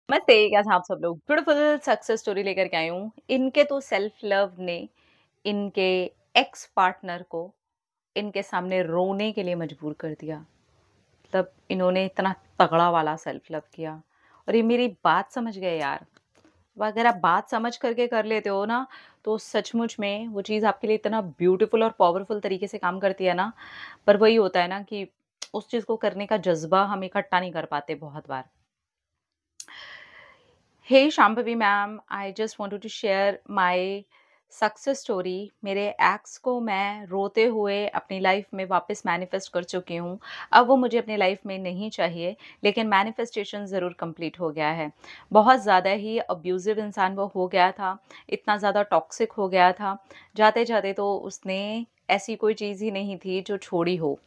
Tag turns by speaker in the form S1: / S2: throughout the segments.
S1: नमस्ते, कैसे हैं आप सब लोग? ब्यूटीफुल सक्सेस स्टोरी लेकर के आई हूँ। इनके तो सेल्फ लव ने इनके एक्स पार्टनर को इनके सामने रोने के लिए मजबूर कर दिया। मतलब इन्होंने इतना तगड़ा वाला सेल्फ लव किया और ये मेरी बात समझ गए यार। अब अगर आप बात समझ करके कर लेते हो ना, तो सचमुच में वो चीज़ आपके लिए इतना ब्यूटीफुल और पावरफुल तरीके से काम करती है ना, पर वही होता है ना कि उस चीज़ को करने का जज़्बा हम इकट्ठा नहीं कर पाते बहुत बार। Hey Shambhavi ma'am, I just wanted to share my success story. मेरे एक्स को मैं रोते हुए अपनी लाइफ में वापस मैनिफेस्ट कर चुकी हूँ। अब वो मुझे अपनी लाइफ में नहीं चाहिए, लेकिन मैनिफेस्टेशन ज़रूर कंप्लीट हो गया है। बहुत ज़्यादा ही अब्यूज़िव इंसान वो हो गया था, इतना ज़्यादा टॉक्सिक हो गया था, जाते-जाते तो उसने ऐसी कोई चीज़ ही नहीं थी जो छोड़ी हो।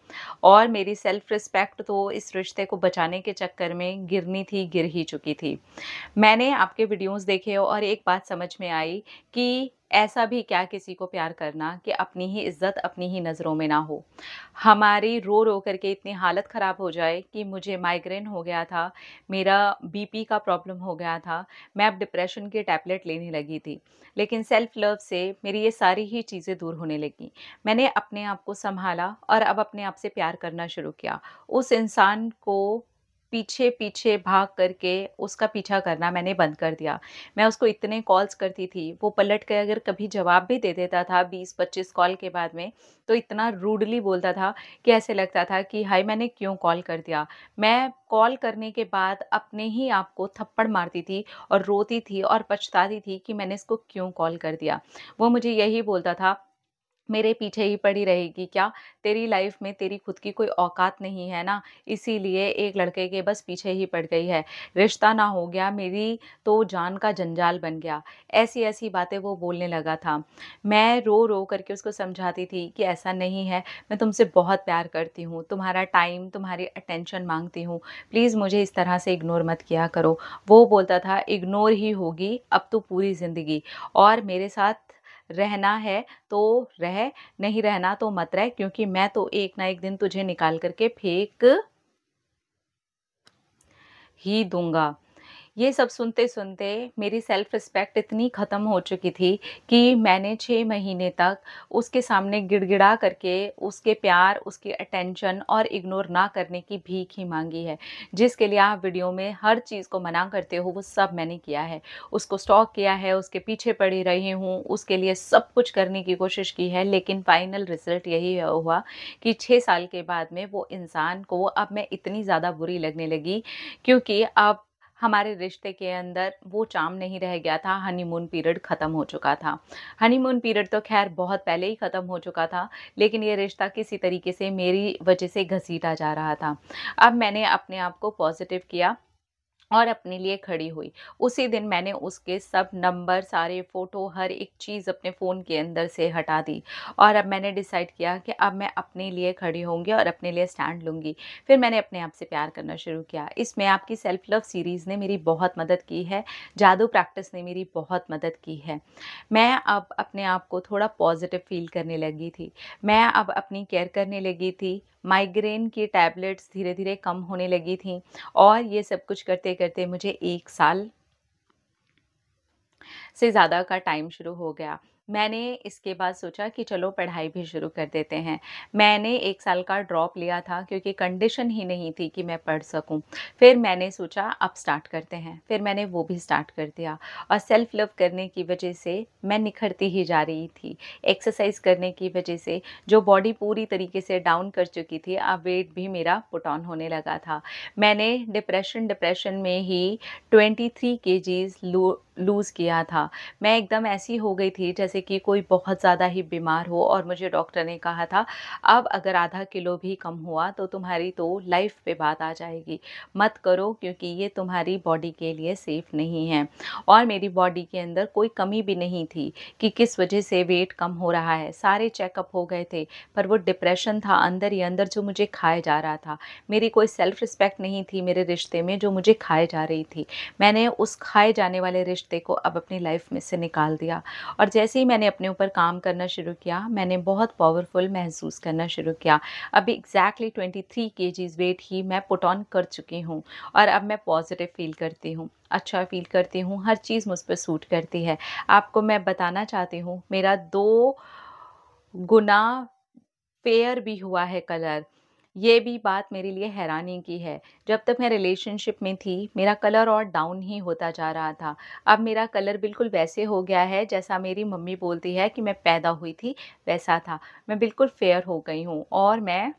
S1: और मेरी सेल्फ रिस्पेक्ट तो इस रिश्ते को बचाने के चक्कर में गिरनी थी, गिर ही चुकी थी। मैंने आपके वीडियोज़ देखे और एक बात समझ में आई कि ऐसा भी क्या किसी को प्यार करना कि अपनी ही इज़्ज़त अपनी ही नज़रों में ना हो। हमारी रो-रो करके इतनी हालत ख़राब हो जाए कि मुझे माइग्रेन हो गया था, मेरा बीपी का प्रॉब्लम हो गया था, मैं अब डिप्रेशन की टैबलेट लेने लगी थी। लेकिन सेल्फ लव से मेरी ये सारी ही चीज़ें दूर होने लगी। मैंने अपने आप को सँभाला और अब अपने आप से प्यार करना शुरू किया। उस इंसान को पीछे-पीछे भाग करके उसका पीछा करना मैंने बंद कर दिया। मैं उसको इतने कॉल्स करती थी, वो पलट के अगर कभी जवाब भी दे देता था 20-25 कॉल के बाद में, तो इतना रूडली बोलता था कि ऐसे लगता था कि हाय मैंने क्यों कॉल कर दिया। मैं कॉल करने के बाद अपने ही आप को थप्पड़ मारती थी और रोती थी और पछताती थी कि मैंने इसको क्यों कॉल कर दिया। वो मुझे यही बोलता था, मेरे पीछे ही पड़ी रहेगी क्या? तेरी लाइफ में तेरी खुद की कोई औकात नहीं है ना, इसीलिए एक लड़के के बस पीछे ही पड़ गई है। रिश्ता ना हो गया, मेरी तो जान का जंजाल बन गया। ऐसी-ऐसी बातें वो बोलने लगा था। मैं रो-रो करके उसको समझाती थी कि ऐसा नहीं है, मैं तुमसे बहुत प्यार करती हूँ, तुम्हारा टाइम, तुम्हारी अटेंशन माँगती हूँ। प्लीज़ मुझे इस तरह से इग्नोर मत किया करो। वो बोलता था इग्नोर ही होगी अब तो पूरी ज़िंदगी और मेरे साथ रहना है तो रह, नहीं रहना तो मत रह क्योंकि मैं तो एक ना एक दिन तुझे निकाल कर के फेंक ही दूँगा। ये सब सुनते-सुनते मेरी सेल्फ रिस्पेक्ट इतनी ख़त्म हो चुकी थी कि मैंने 6 महीने तक उसके सामने गिड़गिड़ा करके उसके प्यार, उसकी अटेंशन और इग्नोर ना करने की भीख ही माँगी है। जिसके लिए आप वीडियो में हर चीज़ को मना करते हो, वो सब मैंने किया है। उसको स्टॉक किया है, उसके पीछे पड़ी रही हूँ, उसके लिए सब कुछ करने की कोशिश की है, लेकिन फाइनल रिज़ल्ट यही हुआ कि 6 साल के बाद में वो इंसान को अब मैं इतनी ज़्यादा बुरी लगने लगी क्योंकि अब हमारे रिश्ते के अंदर वो चार्म नहीं रह गया था, हनीमून पीरियड ख़त्म हो चुका था। हनीमून पीरियड तो ख़ैर बहुत पहले ही ख़त्म हो चुका था, लेकिन ये रिश्ता किसी तरीके से मेरी वजह से घसीटा जा रहा था। अब मैंने अपने आप को पॉज़िटिव किया और अपने लिए खड़ी हुई। उसी दिन मैंने उसके सब नंबर, सारे फ़ोटो, हर एक चीज़ अपने फ़ोन के अंदर से हटा दी और अब मैंने डिसाइड किया कि अब मैं अपने लिए खड़ी होंगी और अपने लिए स्टैंड लूँगी। फिर मैंने अपने आप से प्यार करना शुरू किया। इसमें आपकी सेल्फ लव सीरीज़ ने मेरी बहुत मदद की है, जादू प्रैक्टिस ने मेरी बहुत मदद की है। मैं अब अपने आप को थोड़ा पॉज़िटिव फ़ील करने लगी थी। मैं अब अपनी केयर करने लगी थी। माइग्रेन की टैबलेट्स धीरे-धीरे कम होने लगी थीं और ये सब कुछ करते-करते मुझे 1 साल से ज़्यादा का टाइम शुरू हो गया। मैंने इसके बाद सोचा कि चलो पढ़ाई भी शुरू कर देते हैं। मैंने 1 साल का ड्रॉप लिया था क्योंकि कंडीशन ही नहीं थी कि मैं पढ़ सकूँ। फिर मैंने सोचा अब स्टार्ट करते हैं। फिर मैंने वो भी स्टार्ट कर दिया और सेल्फ लव करने की वजह से मैं निखरती ही जा रही थी। एक्सरसाइज़ करने की वजह से जो बॉडी पूरी तरीके से डाउन कर चुकी थी, अब वेट भी मेरा पुट ऑन होने लगा था। मैंने डिप्रेशन में ही 23 केजीज़ लूज़ किया था। मैं एकदम ऐसी हो गई थी जैसे कि कोई बहुत ज़्यादा ही बीमार हो और मुझे डॉक्टर ने कहा था, अब अगर आधा किलो भी कम हुआ तो तुम्हारी तो लाइफ पे बात आ जाएगी। मत करो क्योंकि ये तुम्हारी बॉडी के लिए सेफ़ नहीं है। और मेरी बॉडी के अंदर कोई कमी भी नहीं थी कि किस वजह से वेट कम हो रहा है। सारे चेकअप हो गए थे, पर वो डिप्रेशन था अंदर ही अंदर जो मुझे खाए जा रहा था। मेरी कोई सेल्फ रिस्पेक्ट नहीं थी मेरे रिश्ते में जो मुझे खाए जा रही थी। मैंने उस खाए जाने वाले रिश्ते रिश्ते को अब अपनी लाइफ में से निकाल दिया। और जैसे ही मैंने अपने ऊपर काम करना शुरू किया, मैंने बहुत पावरफुल महसूस करना शुरू किया। अभी एग्जैक्टली 23 केजीज़ वेट ही मैं पुट ऑन कर चुकी हूँ और अब मैं पॉजिटिव फील करती हूँ, अच्छा फ़ील करती हूँ, हर चीज़ मुझ पर सूट करती है। आपको मैं बताना चाहती हूँ, मेरा 2 गुना फेयर भी हुआ है कलर। ये भी बात मेरे लिए हैरानी की है। जब तक मैं रिलेशनशिप में थी, मेरा कलर और डाउन ही होता जा रहा था। अब मेरा कलर बिल्कुल वैसे हो गया है जैसा मेरी मम्मी बोलती है कि मैं पैदा हुई थी, वैसा था। मैं बिल्कुल फेयर हो गई हूँ और मैं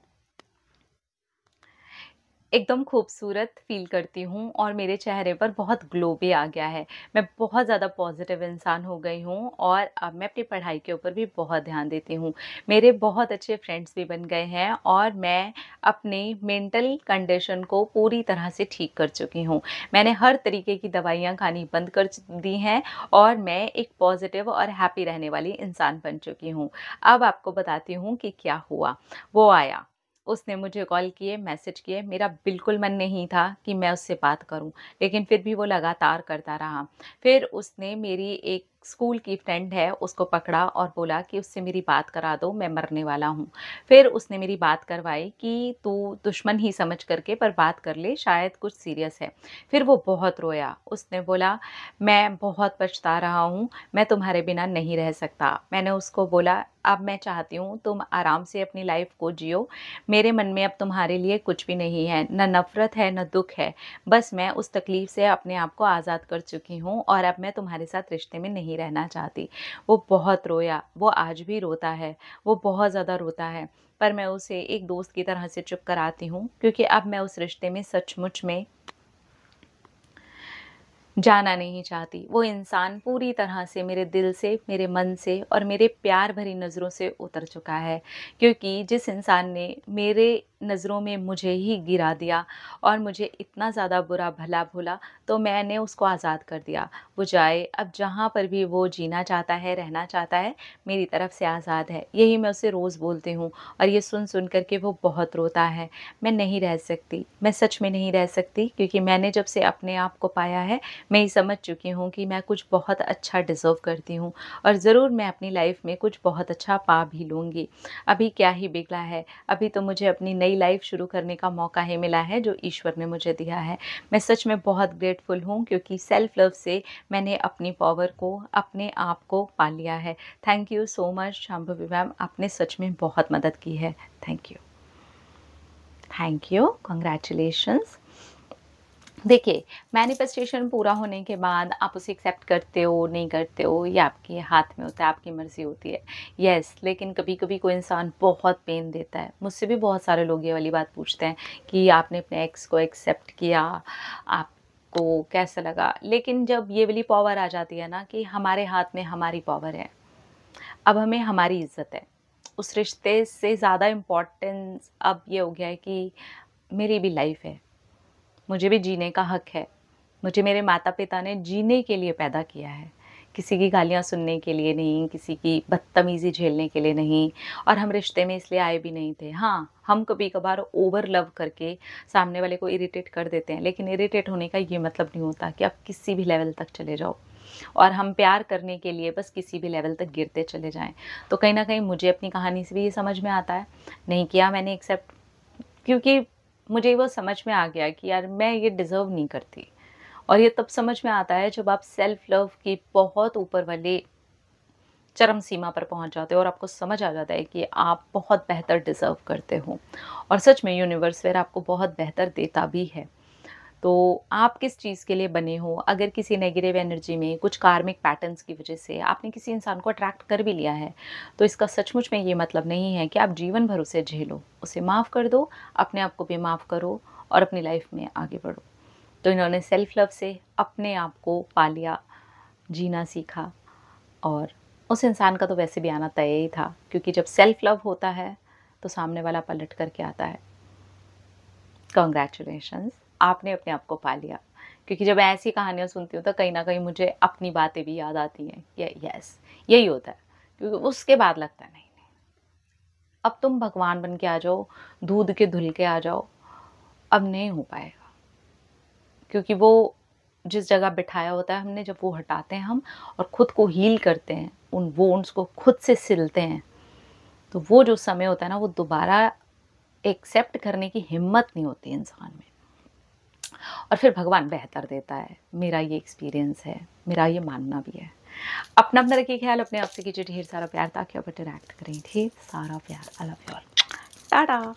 S1: एकदम खूबसूरत फ़ील करती हूँ और मेरे चेहरे पर बहुत ग्लो भी आ गया है। मैं बहुत ज़्यादा पॉज़िटिव इंसान हो गई हूँ और अब मैं अपनी पढ़ाई के ऊपर भी बहुत ध्यान देती हूँ। मेरे बहुत अच्छे फ्रेंड्स भी बन गए हैं और मैं अपनी मेंटल कंडीशन को पूरी तरह से ठीक कर चुकी हूँ। मैंने हर तरीके की दवाइयाँ खानी बंद कर दी हैं और मैं एक पॉज़िटिव और हैप्पी रहने वाली इंसान बन चुकी हूँ। अब आपको बताती हूँ कि क्या हुआ। वो आया, उसने मुझे कॉल किए, मैसेज किए, मेरा बिल्कुल मन नहीं था कि मैं उससे बात करूं, लेकिन फिर भी वो लगातार करता रहा। फिर उसने मेरी एक स्कूल की फ्रेंड है, उसको पकड़ा और बोला कि उससे मेरी बात करा दो, मैं मरने वाला हूँ। फिर उसने मेरी बात करवाई कि तू दुश्मन ही समझ करके पर बात कर ले, शायद कुछ सीरियस है। फिर वो बहुत रोया, उसने बोला, मैं बहुत पछता रहा हूँ, मैं तुम्हारे बिना नहीं रह सकता। मैंने उसको बोला, अब मैं चाहती हूँ तुम आराम से अपनी लाइफ को जियो, मेरे मन में अब तुम्हारे लिए कुछ भी नहीं है, न नफ़रत है, न दुःख है। बस मैं उस तकलीफ़ से अपने आप को आज़ाद कर चुकी हूँ और अब मैं तुम्हारे साथ रिश्ते में नहीं रहना चाहती। वो बहुत रोया, वो आज भी रोता है, वो बहुत ज़्यादा रोता है। पर मैं उसे एक दोस्त की तरह से चुप कराती हूँ क्योंकि अब मैं उस रिश्ते में सचमुच में जाना नहीं चाहती। वो इंसान पूरी तरह से मेरे दिल से, मेरे मन से और मेरे प्यार भरी नज़रों से उतर चुका है, क्योंकि जिस इंसान ने मेरे नज़रों में मुझे ही गिरा दिया और मुझे इतना ज़्यादा बुरा भला बोला, तो मैंने उसको आज़ाद कर दिया। वो जाए, अब जहाँ पर भी वो जीना चाहता है, रहना चाहता है, मेरी तरफ से आज़ाद है। यही मैं उसे रोज़ बोलती हूँ और ये सुन कर के वो बहुत रोता है। मैं नहीं रह सकती, मैं सच में नहीं रह सकती, क्योंकि मैंने जब से अपने आप को पाया है, मैं ये समझ चुकी हूँ कि मैं कुछ बहुत अच्छा डिज़र्व करती हूँ और ज़रूर मैं अपनी लाइफ में कुछ बहुत अच्छा पा भी लूँगी। अभी क्या ही बिगड़ा है, अभी तो मुझे अपनी नई लाइफ शुरू करने का मौका ही मिला है जो ईश्वर ने मुझे दिया है। मैं सच में बहुत ग्रेटफुल हूँ क्योंकि सेल्फ लव से मैंने अपनी पावर को, अपने आप को पा लिया है। Thank you so much Shambhavi ma'am, आपने सच में बहुत मदद की है। Thank you. Thank you, congratulations. देखिए, मैनिफेस्टेशन पूरा होने के बाद आप उसे एक्सेप्ट करते हो, नहीं करते हो, ये आपके हाथ में होता है, आपकी मर्ज़ी होती है। येस, लेकिन कभी-कभी कोई इंसान बहुत पेन देता है। मुझसे भी बहुत सारे लोग ये वाली बात पूछते हैं कि आपने अपने एक्स को एक्सेप्ट किया, आपको कैसा लगा? लेकिन जब ये वाली पावर आ जाती है ना कि हमारे हाथ में हमारी पावर है, अब हमें हमारी इज़्ज़त है। उस रिश्ते से ज़्यादा इम्पोर्टेंस अब ये हो गया है कि मेरी भी लाइफ़ है। मुझे भी जीने का हक है। मुझे मेरे माता-पिता ने जीने के लिए पैदा किया है, किसी की गालियाँ सुनने के लिए नहीं, किसी की बदतमीज़ी झेलने के लिए नहीं, और हम रिश्ते में इसलिए आए भी नहीं थे। हाँ, हम कभी-कभार ओवर लव करके सामने वाले को इरिटेट कर देते हैं, लेकिन इरिटेट होने का ये मतलब नहीं होता कि आप किसी भी लेवल तक चले जाओ और हम प्यार करने के लिए बस किसी भी लेवल तक गिरते चले जाएँ। तो कहीं न कहीं मुझे अपनी कहानी से भी ये समझ में आता है, नहीं किया मैंने एक्सेप्ट, क्योंकि मुझे वो समझ में आ गया कि यार मैं ये डिज़र्व नहीं करती। और ये तब समझ में आता है जब आप सेल्फ लव की बहुत ऊपर वाले चरम सीमा पर पहुंच जाते हो और आपको समझ आ जाता है कि आप बहुत बेहतर डिज़र्व करते हो और सच में यूनिवर्स फिर आपको बहुत बेहतर देता भी है। तो आप किस चीज़ के लिए बने हो? अगर किसी नेगेटिव एनर्जी में कुछ कार्मिक पैटर्न्स की वजह से आपने किसी इंसान को अट्रैक्ट कर भी लिया है, तो इसका सचमुच में ये मतलब नहीं है कि आप जीवन भर उसे झेलो। उसे माफ़ कर दो, अपने आप को भी माफ़ करो और अपनी लाइफ में आगे बढ़ो। तो इन्होंने सेल्फ लव से अपने आप को पा लिया, जीना सीखा, और उस इंसान का तो वैसे भी आना तय ही था, क्योंकि जब सेल्फ लव होता है, तो सामने वाला पलट कर के आता है। कांग्रेचुलेशंस, आपने अपने आप को पा लिया। क्योंकि जब मैं ऐसी कहानियाँ सुनती हूँ तो कहीं न कहीं मुझे अपनी बातें भी याद आती हैं कि यस, यही होता है। क्योंकि उसके बाद लगता है नहीं, नहीं, अब तुम भगवान बन के आ जाओ, दूध के धुल के आ जाओ, अब नहीं हो पाएगा। क्योंकि वो जिस जगह बिठाया होता है हमने, जब वो हटाते हैं हम और खुद को हील करते हैं, उन वुंड्स को खुद से सिलते हैं, तो वो जो समय होता है ना, वो दोबारा एक्सेप्ट करने की हिम्मत नहीं होती इंसान में, और फिर भगवान बेहतर देता है। मेरा ये एक्सपीरियंस है, मेरा ये मानना भी है। अपना रखिए ख्याल, अपने आप से कीजिए ढेर सारा प्यार, ताकि आप इंटरैक्ट करें ढेर सारा प्यार। I love you all. Tata.